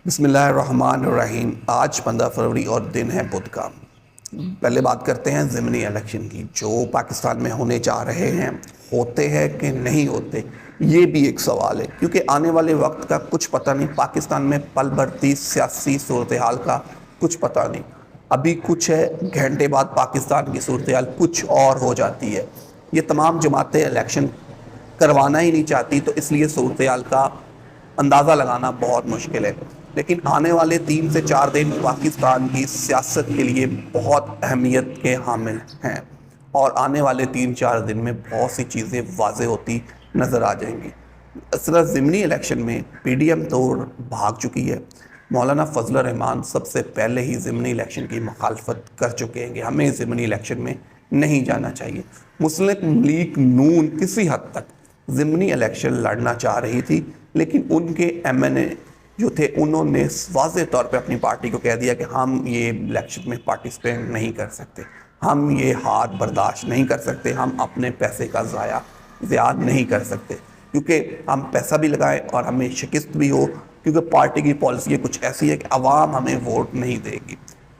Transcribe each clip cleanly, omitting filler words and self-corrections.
بسم اللہ الرحمن الرحیم۔ آج 15 فروری اور دن ہے بدھ کا۔ پہلے بات کرتے ہیں ضمنی الیکشن کی جو پاکستان میں ہونے جا رہے ہیں، ہوتے ہیں کہ نہیں ہوتے، یہ بھی ایک سوال ہے کیونکہ آنے والے وقت کا کچھ پتہ نہیں۔ پاکستان میں پل بڑھتی سیاسی صورتحال کا کچھ پتہ نہیں، ابھی کچھ ہے، گھنٹے بعد پاکستان کی صورتحال کچھ اور ہو جاتی ہے۔ یہ تمام جماعتیں الیکشن کروانا ہی نہیں چاہتی، تو اس لیے صورتحال کا اندازہ لگانا بہت مشکل ہے، لیکن آنے والے 3 سے 4 دن پاکستان کی سیاست کے لیے بہت اہمیت کے حامل ہیں، اور آنے والے 3-4 دن میں بہت سی چیزیں واضح ہوتی نظر آ جائیں گی۔ اصلا ضمنی الیکشن میں پی ڈی ایم تو بھاگ چکی ہے۔ مولانا فضل الرحمان سب سے پہلے ہی ضمنی الیکشن کی مخالفت کر چکے ہیں کہ ہمیں ضمنی الیکشن میں نہیں جانا چاہیے۔ مسلم لیگ نون کسی حد تک ضمنی الیکشن لڑنا چاہ رہی تھی، لیکن ان کے ایم این اے جو تھے انہوں نے واضح طور پہ اپنی پارٹی کو کہہ دیا کہ ہم یہ الیکشن میں پارٹیسپیٹ نہیں کر سکتے، ہم یہ ہار برداشت نہیں کر سکتے، ہم اپنے پیسے کا ضائع زیادہ نہیں کر سکتے، کیونکہ ہم پیسہ بھی لگائیں اور ہمیں شکست بھی ہو، کیونکہ پارٹی کی پالیسی کچھ ایسی ہے کہ عوام ہمیں ووٹ نہیں دے گی۔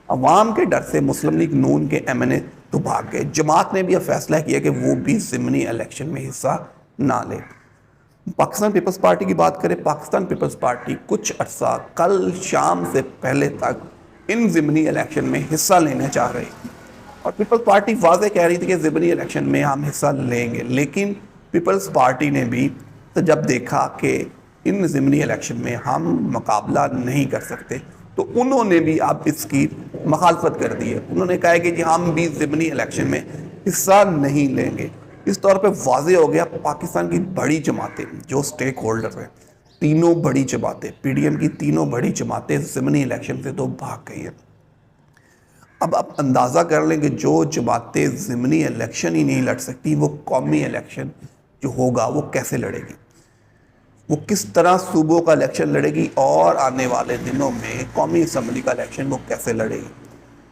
عوام کے ڈر سے مسلم لیگ نون کے ایم این اے تو بھاگ گئے۔ جماعت نے بھی یہ فیصلہ کیا کہ وہ بھی ضمنی الیکشن میں حصہ نہ لے۔ پاکستان پیپلز پارٹی کی بات کریں، پاکستان پیپلز پارٹی کچھ عرصہ کل شام سے پہلے تک ان ضمنی الیکشن میں حصہ لینا چاہ رہی تھی، اور پیپلز پارٹی واضح کہہ رہی تھی کہ ضمنی الیکشن میں ہم حصہ لیں گے، لیکن پیپلز پارٹی نے بھی جب دیکھا کہ ان ضمنی الیکشن میں ہم مقابلہ نہیں کر سکتے، تو انہوں نے بھی اب اس کی مخالفت کر دی ہے۔ انہوں نے کہا ہے کہ جی ہم بھی ضمنی الیکشن میں حصہ نہیں لیں گے۔ اس طور پہ واضح ہو گیا پاکستان کی بڑی جماعتیں جو سٹیک ہولڈر ہیں، تینوں بڑی جماعتیں، پی ڈی ایم کی تینوں بڑی جماعتیں ضمنی الیکشن سے تو بھاگ گئی ہیں۔ اب آپ اندازہ کر لیں کہ جو جماعتیں ضمنی الیکشن ہی نہیں لڑ سکتی، وہ قومی الیکشن جو ہوگا وہ کیسے لڑے گی، وہ کس طرح صوبوں کا الیکشن لڑے گی، اور آنے والے دنوں میں قومی اسمبلی کا الیکشن وہ کیسے لڑے گی،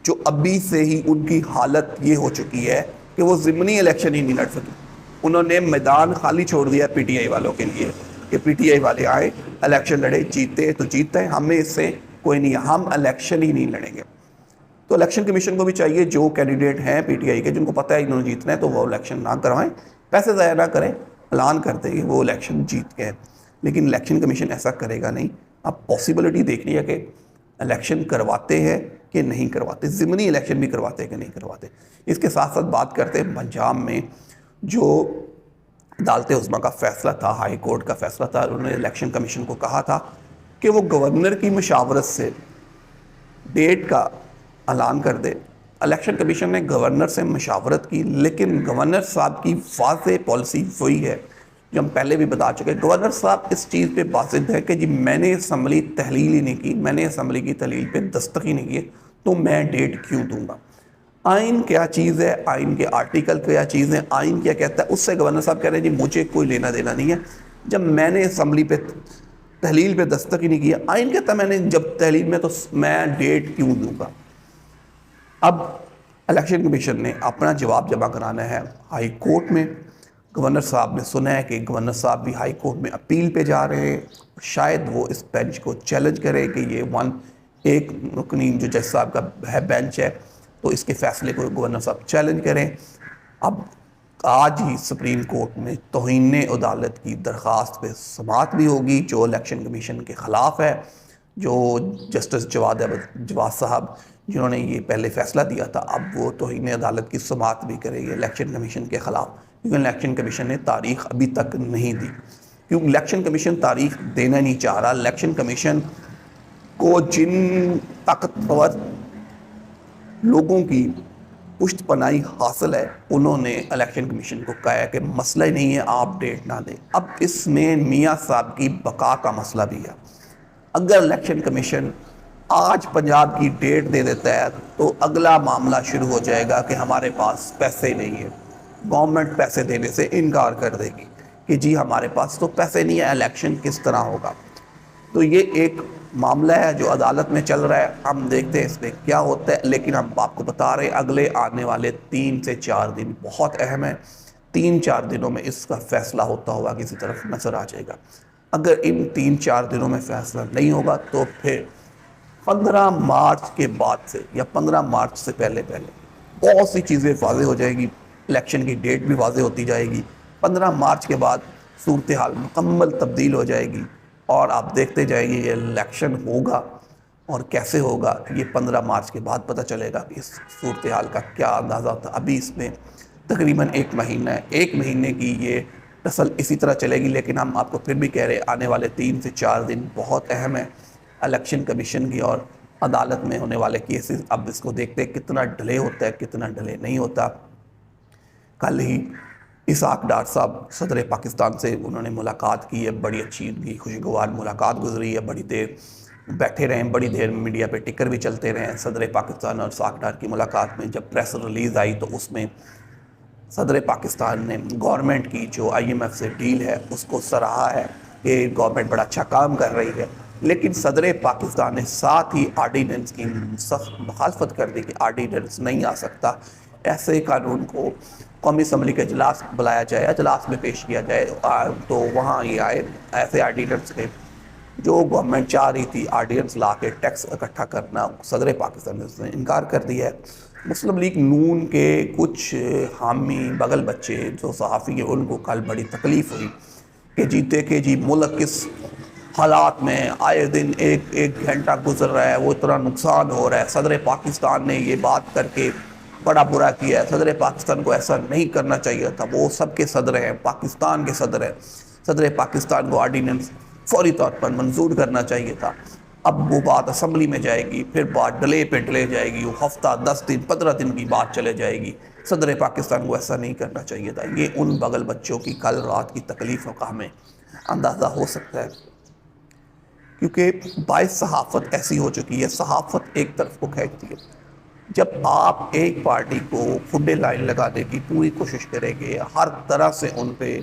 جو ابھی سے ہی ان کی حالت یہ ہو چکی ہے کہ وہ ضمنی الیکشن ہی نہیں لڑ سکی۔ انہوں نے میدان خالی چھوڑ دیا پی ٹی آئی والوں کے لیے کہ پی ٹی آئی والے آئے، الیکشن لڑے، جیتے تو جیتے، ہمیں اس سے کوئی نہیں، ہم الیکشن ہی نہیں لڑیں گے۔ تو الیکشن کمیشن کو بھی چاہیے جو کینڈیڈیٹ ہیں پی ٹی آئی کے، جن کو پتہ ہے انہوں نے جیتنا ہے، تو وہ الیکشن نہ کروائیں، پیسے ضائع نہ کریں، اعلان کر دیں کہ وہ الیکشن جیت گئے۔ لیکن الیکشن کمیشن ایسا کرے گا نہیں۔ اب پاسبلٹی دیکھنی ہے کہ الیکشن کرواتے ہیں کہ نہیں کرواتے، ضمنی الیکشن بھی کرواتے ہیں کہ نہیں کرواتے۔ اس کے ساتھ ساتھ بات کرتے ہیں پنجاب میں جو عدالت عظمیٰ کا فیصلہ تھا، ہائی کورٹ کا فیصلہ تھا، انہوں نے الیکشن کمیشن کو کہا تھا کہ وہ گورنر کی مشاورت سے ڈیٹ کا اعلان کر دے۔ الیکشن کمیشن نے گورنر سے مشاورت کی، لیکن گورنر صاحب کی واضح پالیسی وہی ہے جو ہم پہلے بھی بتا چکے۔ گورنر صاحب اس چیز پہ باسط ہے کہ جی میں نے اسمبلی تحلیل ہی نہیں کی، میں نے اسمبلی کی تحلیل پہ دستخط ہی نہیں کیے، تو میں ڈیٹ کیوں دوں گا۔ آئین کیا چیز ہے، آئین کے آرٹیکل کیا چیز ہے، آئین کیا کہتا ہے، اس سے گورنر صاحب کہہ رہے ہیں جی مجھے کوئی لینا دینا نہیں ہے، جب میں نے اسمبلی پہ تحلیل پہ دستخط ہی نہیں کیا۔ آئین کہتا ہے میں نے جب تحلیل میں، تو میں ڈیٹ کیوں دوں گا۔ اب الیکشن کمیشن نے اپنا جواب جمع کرانا ہے ہائی کورٹ میں۔ گورنر صاحب نے سنا ہے کہ گورنر صاحب بھی ہائی کورٹ میں اپیل پہ جا رہے ہیں، شاید وہ اس بینچ کو چیلنج کرے کہ یہ ایک رکنی جو جج صاحب کا ہے بینچ ہے، تو اس کے فیصلے کو گورنر صاحب چیلنج کریں۔ اب آج ہی سپریم کورٹ میں توہین عدالت کی درخواست پہ سماعت بھی ہوگی جو الیکشن کمیشن کے خلاف ہے، جو جسٹس جواد صاحب جنہوں نے یہ پہلے فیصلہ دیا تھا، اب وہ توہین عدالت کی سماعت بھی کرے گی الیکشن کمیشن کے خلاف، کیونکہ الیکشن کمیشن نے تاریخ ابھی تک نہیں دی، کیونکہ الیکشن کمیشن تاریخ دینا نہیں چاہ رہا۔ الیکشن کمیشن کو جن طاقتور لوگوں کی پشت پناہی حاصل ہے، انہوں نے الیکشن کمیشن کو کہا ہے کہ مسئلہ ہی نہیں ہے، آپ ڈیٹ نہ دیں۔ اب اس میں میاں صاحب کی بقا کا مسئلہ بھی ہے۔ اگر الیکشن کمیشن آج پنجاب کی ڈیٹ دے دیتا ہے تو اگلا معاملہ شروع ہو جائے گا کہ ہمارے پاس پیسے نہیں ہیں، گورنمنٹ پیسے دینے سے انکار کر دے گی کہ جی ہمارے پاس تو پیسے نہیں ہے، الیکشن کس طرح ہوگا۔ تو یہ ایک معاملہ ہے جو عدالت میں چل رہا ہے، ہم دیکھتے ہیں اس میں کیا ہوتا ہے، لیکن ہم آپ کو بتا رہے ہیں اگلے آنے والے 3 سے 4 دن بہت اہم ہے۔ 3-4 دنوں میں اس کا فیصلہ ہوتا ہوا کسی طرف نظر آ جائے گا۔ اگر ان 3-4 دنوں میں فیصلہ نہیں ہوگا تو پھر 15 مارچ کے بعد سے یا 15 مارچ سے پہلے بہت سی چیزیں واضح ہو جائے گی، الیکشن کی ڈیٹ بھی واضح ہوتی جائے گی. 15 مارچ کے بعد صورتحال مکمل تبدیل ہو جائے گی اور آپ دیکھتے جائیں گے یہ الیکشن ہوگا اور کیسے ہوگا یہ 15 مارچ کے بعد پتہ چلے گا کہ اس صورتحال کا کیا اندازہ تھا. ابھی اس میں تقریباً 1 مہینہ ہے، 1 مہینے کی یہ نسل اسی طرح چلے گی. لیکن ہم آپ کو پھر بھی کہہ رہے ہیں آنے والے 3 سے 4 دن بہت اہم ہے الیکشن کمیشن کی اور عدالت میں ہونے والے کیسز. اب اس کو دیکھتے ہیں کتنا ڈیلے ہوتا ہے کتنا ڈیلے نہیں ہوتا. کل ہی اسحاق ڈار صاحب صدر پاکستان سے انہوں نے ملاقات کی ہے، بڑی اچھی ان کی خوشگوار ملاقات گزری ہے، بڑی دیر بیٹھے رہے ہیں، بڑی دیر میڈیا پہ ٹکر بھی چلتے رہے ہیں. صدر پاکستان اور اسحاق ڈار کی ملاقات میں جب پریس ریلیز آئی تو اس میں صدر پاکستان نے گورنمنٹ کی جو IMF سے ڈیل ہے اس کو سراہا ہے کہ گورنمنٹ بڑا اچھا کام کر رہی ہے. لیکن صدر پاکستان نے ساتھ ہی آرڈیننس کی سخت مخالفت کر دی کہ آرڈیننس نہیں آ سکتا، ایسے قانون کو قومی اسمبلی کے اجلاس بلایا جائے، اجلاس میں پیش کیا جائے تو وہاں یہ آئے. ایسے آرڈیننس کے جو گورنمنٹ چاہ رہی تھی آرڈیننس لا کے ٹیکس اکٹھا کرنا، صدر پاکستان نے اس نے انکار کر دیا ہے. مسلم لیگ نون کے کچھ حامی بغل بچے جو صحافی ہیں ان کو کل بڑی تکلیف ہوئی کہ دیکھے جی ملک کس حالات میں آئے دن ایک گھنٹہ گزر رہا ہے، وہ اتنا نقصان ہو رہا ہے. صدر پاکستان نے یہ بات کر کے بڑا برا کیا ہے، صدر پاکستان کو ایسا نہیں کرنا چاہیے تھا، وہ سب کے صدر ہیں، پاکستان کے صدر ہیں، صدر پاکستان کو آرڈیننس فوری طور پر منظور کرنا چاہیے تھا. اب وہ بات اسمبلی میں جائے گی، پھر بات ڈلے پہ ڈلے جائے گی، وہ ہفتہ 10 دن 15 دن کی بات چلے جائے گی. صدر پاکستان کو ایسا نہیں کرنا چاہیے تھا. یہ ان بغل بچوں کی کل رات کی تکلیفوں کا ہمیں اندازہ ہو سکتا ہے، کیونکہ باعث صحافت ایسی ہو چکی ہے، صحافت ایک طرف کو کھینچتی ہے. جب آپ ایک پارٹی کو کھڈے لائن لگانے کی پوری کوشش کریں گے، ہر طرح سے ان پہ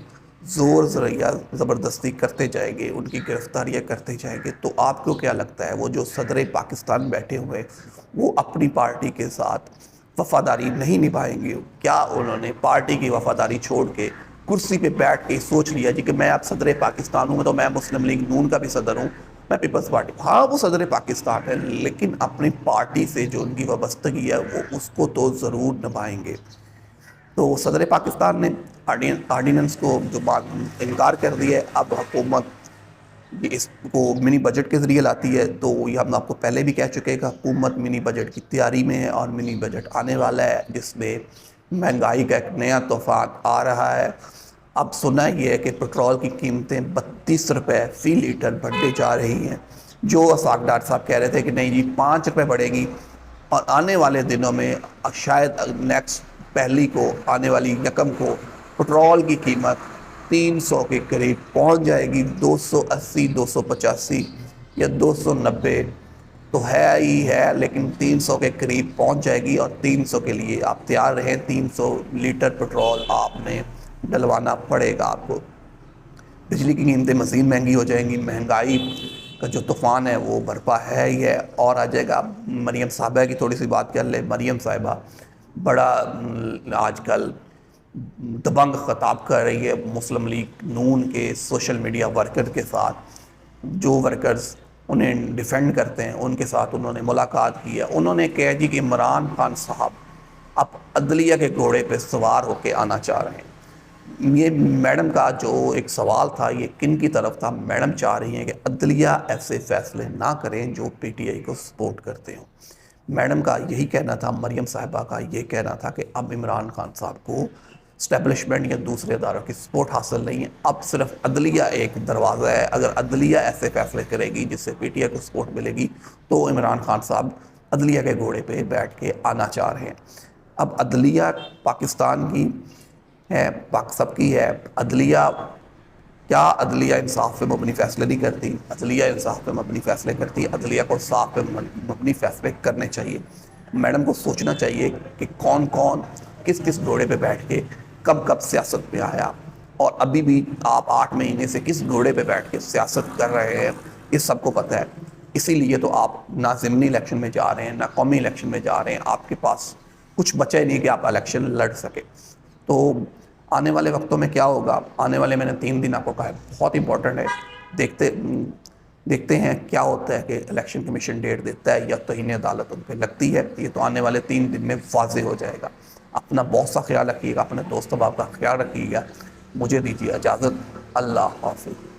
زور ذریعہ زبردستی کرتے جائیں گے، ان کی گرفتاریاں کرتے جائیں گے، تو آپ کو کیا لگتا ہے وہ جو صدر پاکستان بیٹھے ہوئے وہ اپنی پارٹی کے ساتھ وفاداری نہیں نبھائیں گے؟ کیا انہوں نے پارٹی کی وفاداری چھوڑ کے کرسی پہ بیٹھ کے سوچ لیا جی کہ میں اب صدر پاکستان ہوں تو میں مسلم لیگ نون کا بھی صدر ہوں، میں پیپلز پارٹی. ہاں وہ صدر پاکستان ہے لیکن اپنی پارٹی سے جو ان کی وابستگی ہے وہ اس کو تو ضرور نبھائیں گے. تو صدر پاکستان نے آرڈیننس کو جو بات انکار کر دی ہے. اب حکومت اس کو منی بجٹ کے ذریعے لاتی ہے، تو یہ ہم آپ کو پہلے بھی کہہ چکے کہ حکومت منی بجٹ کی تیاری میں ہے اور منی بجٹ آنے والا ہے جس میں مہنگائی کا ایک نیا طوفان آ رہا ہے. اب سنا یہ ہے کہ پٹرول کی قیمتیں 32 روپے فی لیٹر بڑھتے جا رہی ہیں، جو اسحاق ڈار صاحب کہہ رہے تھے کہ نہیں جی 5 روپے بڑھے گی اور آنے والے دنوں میں شاید نیکسٹ پہلی کو آنے والی یکم کو پٹرول کی قیمت 300 کے قریب پہنچ جائے گی. 280 285 یا 290 تو ہے ہی ہے لیکن 300 کے قریب پہنچ جائے گی اور 300 کے لیے آپ تیار رہیں. 300 لیٹر پٹرول آپ نے ڈلوانا پڑے گا آپ کو. بجلی کی قیمتیں مزید مہنگی ہو جائیں گی، مہنگائی کا جو طوفان ہے وہ برپا ہے ہی ہے اور آ جائے گا. مریم صاحبہ کی تھوڑی سی بات کر لیں. مریم صاحبہ بڑا آج کل دبنگ خطاب کر رہی ہے مسلم لیگ نون کے سوشل میڈیا ورکر کے ساتھ. جو ورکرز انہیں ڈیفینڈ کرتے ہیں ان کے ساتھ انہوں نے ملاقات کی ہے. انہوں نے کہا جی کہ عمران خان صاحب اب عدلیہ کے گھوڑے پہ سوار ہو کے آنا چاہ رہے ہیں. یہ میڈم کا جو ایک سوال تھا یہ کن کی طرف تھا؟ میڈم چاہ رہی ہیں کہ عدلیہ ایسے فیصلے نہ کریں جو PTI کو سپورٹ کرتے ہوں. میڈم کا یہی کہنا تھا، مریم صاحبہ کا یہ کہنا تھا کہ اب عمران خان صاحب کو اسٹیبلشمنٹ یا دوسرے اداروں کی سپورٹ حاصل نہیں ہے، اب صرف عدلیہ ایک دروازہ ہے. اگر عدلیہ ایسے فیصلے کرے گی جس سے PTI کو سپورٹ ملے گی تو عمران خان صاحب عدلیہ کے گھوڑے پہ بیٹھ کے آنا چاہ رہے ہیں. اب عدلیہ پاکستان کی ہے، سب کی ہے. عدلیہ کیا عدلیہ انصاف پہ مبنی فیصلے نہیں کرتی؟ عدلیہ انصاف پہ مبنی فیصلے کرتی. عدلیہ کو صاف پہ مبنی فیصلے کرنے چاہیے. میڈم کو سوچنا چاہیے کہ کون کون کس کس گھوڑے پہ بیٹھ کے کب کب سیاست میں آیا اور ابھی بھی آپ 8 مہینے سے کس گھوڑے پہ بیٹھ کے سیاست کر رہے ہیں، یہ سب کو پتہ ہے. اسی لیے تو آپ نہ ضمنی الیکشن میں جا رہے ہیں نہ قومی الیکشن میں جا رہے ہیں. آپ کے پاس کچھ بچا ہی نہیں کہ آپ الیکشن لڑ سکے. تو آنے والے وقتوں میں کیا ہوگا؟ آنے والے میں نے 3 دن آپ کو کہا ہے بہت امپورٹنٹ ہے. دیکھتے ہیں کیا ہوتا ہے کہ الیکشن کمیشن ڈیٹ دیتا ہے یا توہین عدالت ان پہ لگتی ہے. یہ تو آنے والے 3 دن میں واضح ہو جائے گا. اپنا بہت سا خیال رکھیے گا, اپنے دوست احباب کا خیال رکھیے گا. مجھے دیجیے اجازت. اللہ حافظ.